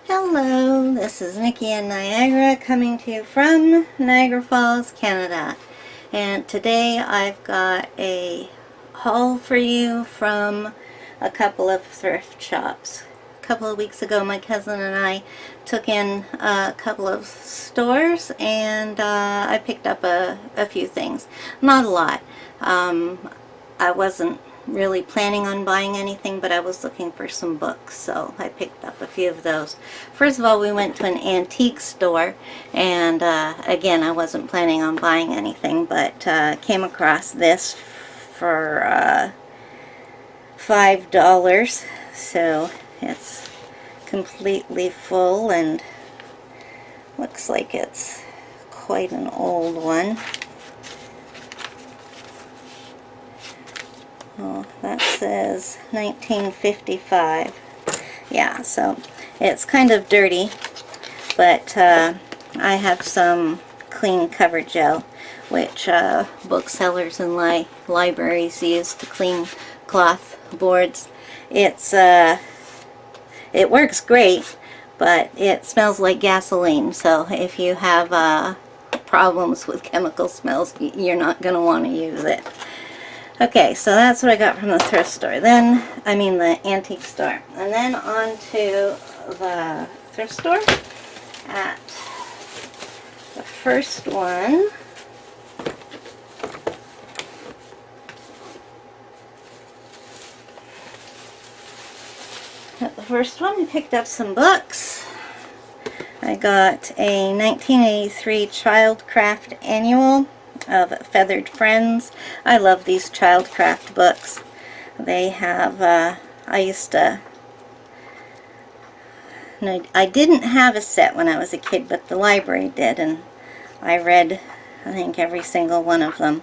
Hello, this is Nikki in Niagara coming to you from Niagara Falls, Canada. And today I've got a haul for you from a couple of thrift shops. A couple of weeks ago my cousin and I took in a couple of stores and I picked up a few things. Not a lot. I wasn't really planning on buying anything, but I was looking for some books, so I picked up a few of those. First of all, we went to an antique store, and again, I wasn't planning on buying anything, but came across this for $5, so it's completely full and looks like it's quite an old one. Oh, that says 1955. Yeah, so it's kind of dirty, but I have some clean cover gel, which booksellers and libraries use to clean cloth boards. It works great, but it smells like gasoline, so if you have problems with chemical smells, you're not going to want to use it. Okay, so that's what I got from the thrift store. The antique store. And then on to the thrift store. At the first one, I picked up some books. I got a 1983 Childcraft Annual of Feathered Friends. I love these Childcraft books. They have, I didn't have a set when I was a kid, but the library did, and I read, I think, every single one of them.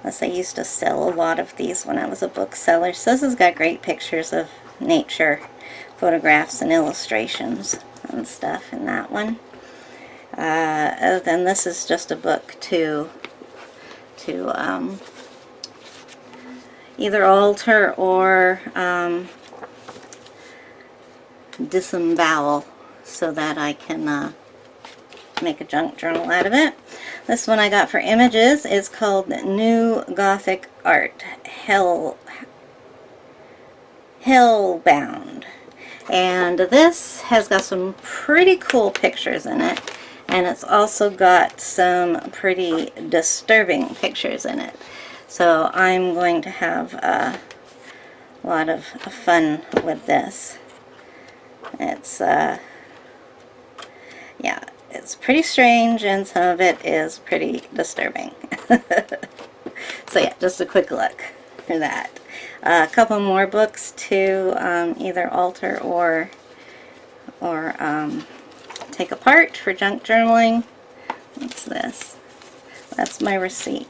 Plus, I used to sell a lot of these when I was a bookseller. So this has got great pictures of nature, photographs and illustrations and stuff in that one. Then this is just a book to either alter or disembowel so that I can make a junk journal out of it. This one I got for Images is called New Gothic Art, Hellbound. And this has got some pretty cool pictures in it. And it's also got some pretty disturbing pictures in it. So I'm going to have a lot of fun with this. It's, yeah, it's pretty strange and some of it is pretty disturbing. So yeah, just a quick look for that. A couple more books to either alter or take apart for junk journaling. What's this? That's my receipt.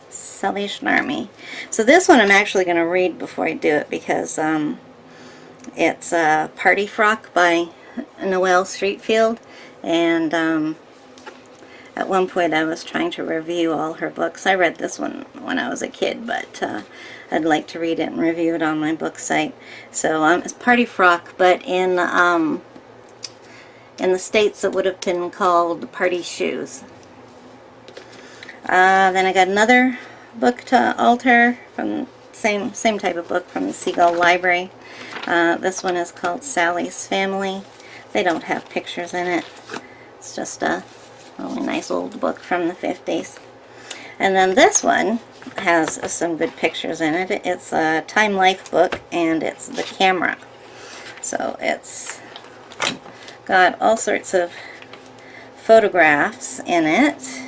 Salvation Army. So this one I'm actually going to read before I do it because it's Party Frock by Noelle Streatfeild, and at one point I was trying to review all her books. I read this one when I was a kid, but I'd like to read it and review it on my book site. So it's Party Frock, but in the States it would have been called Party Shoes. Then I got another book to alter from same type of book from the Seagull Library. This one is called Sally's Family. They don't have pictures in it. It's just a really nice old book from the 50s. And then this one has some good pictures in it. It's a Time Life book, and it's The Camera. So it's got all sorts of photographs in it.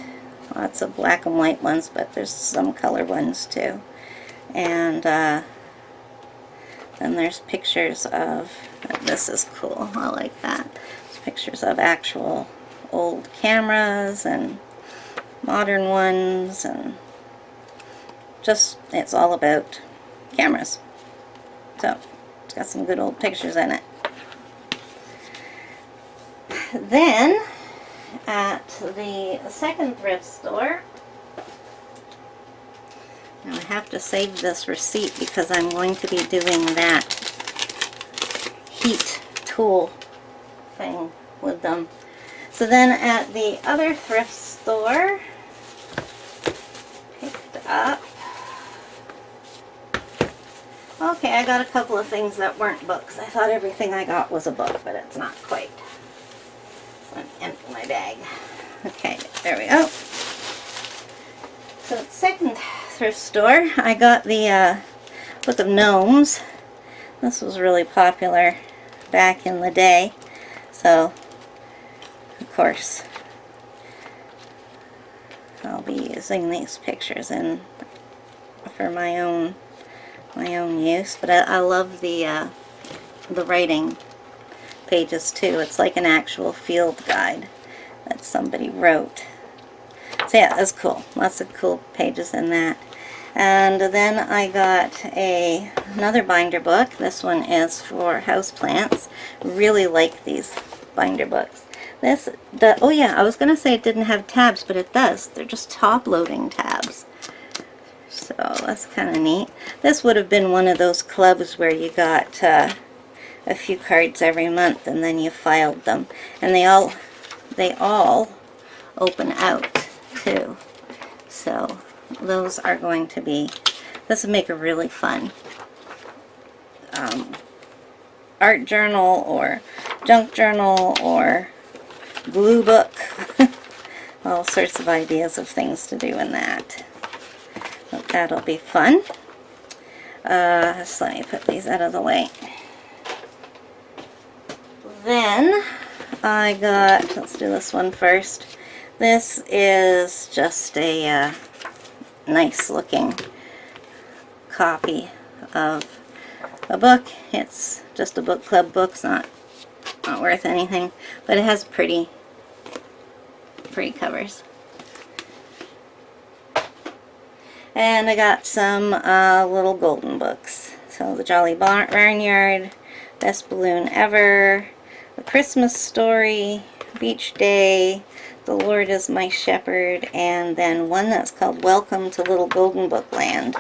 Lots of black and white ones, but there's some color ones too. And then there's pictures of, this is cool, I like that. There's pictures of actual old cameras and modern ones, and just, it's all about cameras. So, it's got some good old pictures in it. Then, at the second thrift store, now I have to save this receipt because I'm going to be doing that heat tool thing with them. So then at the other thrift store, picked up, okay, I got a couple of things that weren't books. I thought everything I got was a book, but it's not quite. So let me empty my bag. Okay, there we go. So at the second thrift store, I got the Book of Gnomes. This was really popular back in the day. So, of course, I'll be using these pictures for my own use. But I love the writing pages too. It's like an actual field guide that somebody wrote. So yeah, that's cool. Lots of cool pages in that. And then I got another binder book. This one is for houseplants. Really like these binder books. Oh yeah, I was going to say it didn't have tabs, but it does. They're just top-loading tabs. So that's kind of neat. This would have been one of those clubs where you got a few cards every month and then you filed them. And they all open out too. So those are going to be, this would make a really fun art journal or junk journal or glue book. All sorts of ideas of things to do in that. But that'll be fun. So let me put these out of the way. Then I got, let's do this one first. This is just a nice looking copy of a book. It's just a book club book. It's not worth anything, but it has pretty covers. And I got some little golden books. So the Jolly Barnyard, Best Balloon Ever, The Christmas Story, Beach Day, The Lord is My Shepherd, and then one that's called Welcome to Little Golden Book Land,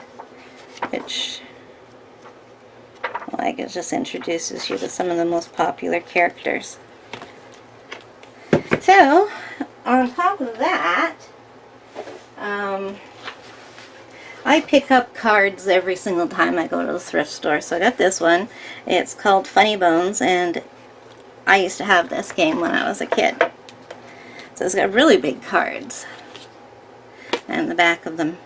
which, well, I guess just introduces you to some of the most popular characters. So, on top of that, I pick up cards every single time I go to the thrift store. So I got this one. It's called Funny Bones, and I used to have this game when I was a kid. So it's got really big cards. And the back of them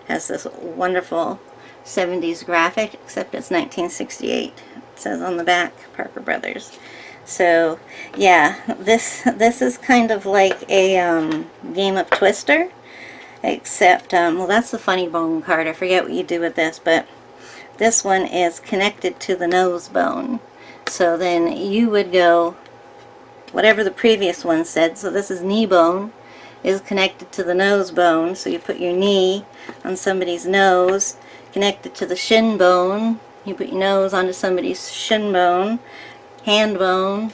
has this wonderful 70s graphic, except it's 1968. It says on the back, Parker Brothers. So yeah, this is kind of like a game of Twister, except, well, that's the funny bone card. I forget what you do with this, but this one is connected to the nose bone. So then you would go, whatever the previous one said, so this is knee bone, is connected to the nose bone, so you put your knee on somebody's nose. Connected to the shin bone, you put your nose onto somebody's shin bone. Hand bone,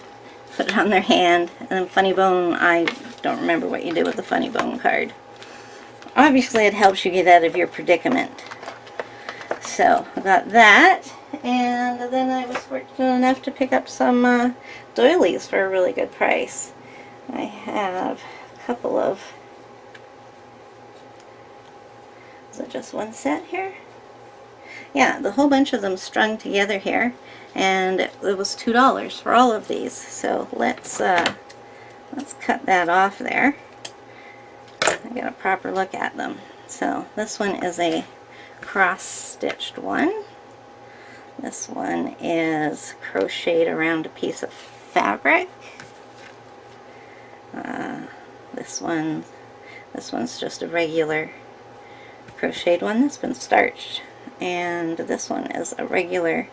put it on their hand. And then funny bone, I don't remember what you do with the funny bone card. Obviously it helps you get out of your predicament. So I got that, and then I was fortunate enough to pick up some doilies for a really good price. I have a couple of, is it just one set here? Yeah, the whole bunch of them strung together here, and it was $2 for all of these. So let's cut that off there. I get a proper look at them. So this one is a cross-stitched one. This one is crocheted around a piece of fabric. This one's just a regular crocheted one that's been starched. And this one is a regular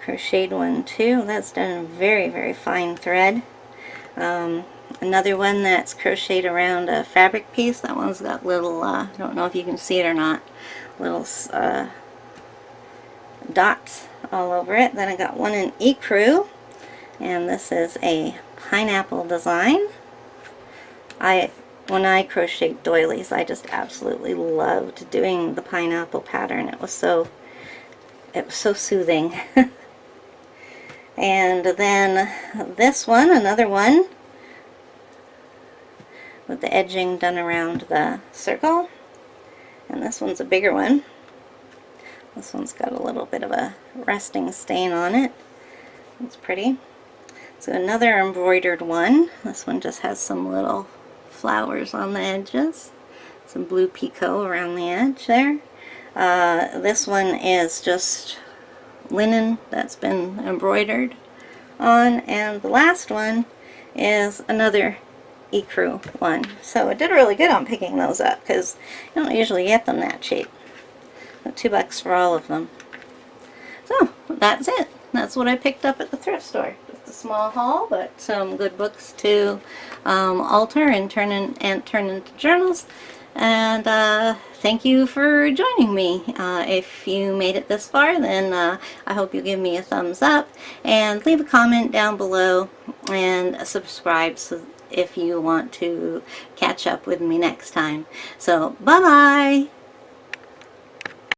crocheted one too. That's done in very, very fine thread. Another one that's crocheted around a fabric piece. That one's got little, I don't know if you can see it or not, little dots all over it. Then I got one in ecru, and this is a pineapple design. When I crochet doilies, I just absolutely loved doing the pineapple pattern. It was so soothing. And then this one, another one with the edging done around the circle. And this one's a bigger one. This one's got a little bit of a resting stain on it. It's pretty. So another embroidered one. This one just has some little flowers on the edges. Some blue picot around the edge there. This one is just linen that's been embroidered on. And the last one is another ecru one. So it did really good on picking those up because you don't usually get them that cheap. $2 for all of them. So that's it. That's what I picked up at the thrift store. Just a small haul, but some good books to alter and turn into journals. And thank you for joining me. If you made it this far, then I hope you give me a thumbs up and leave a comment down below and subscribe if you want to catch up with me next time. So bye bye.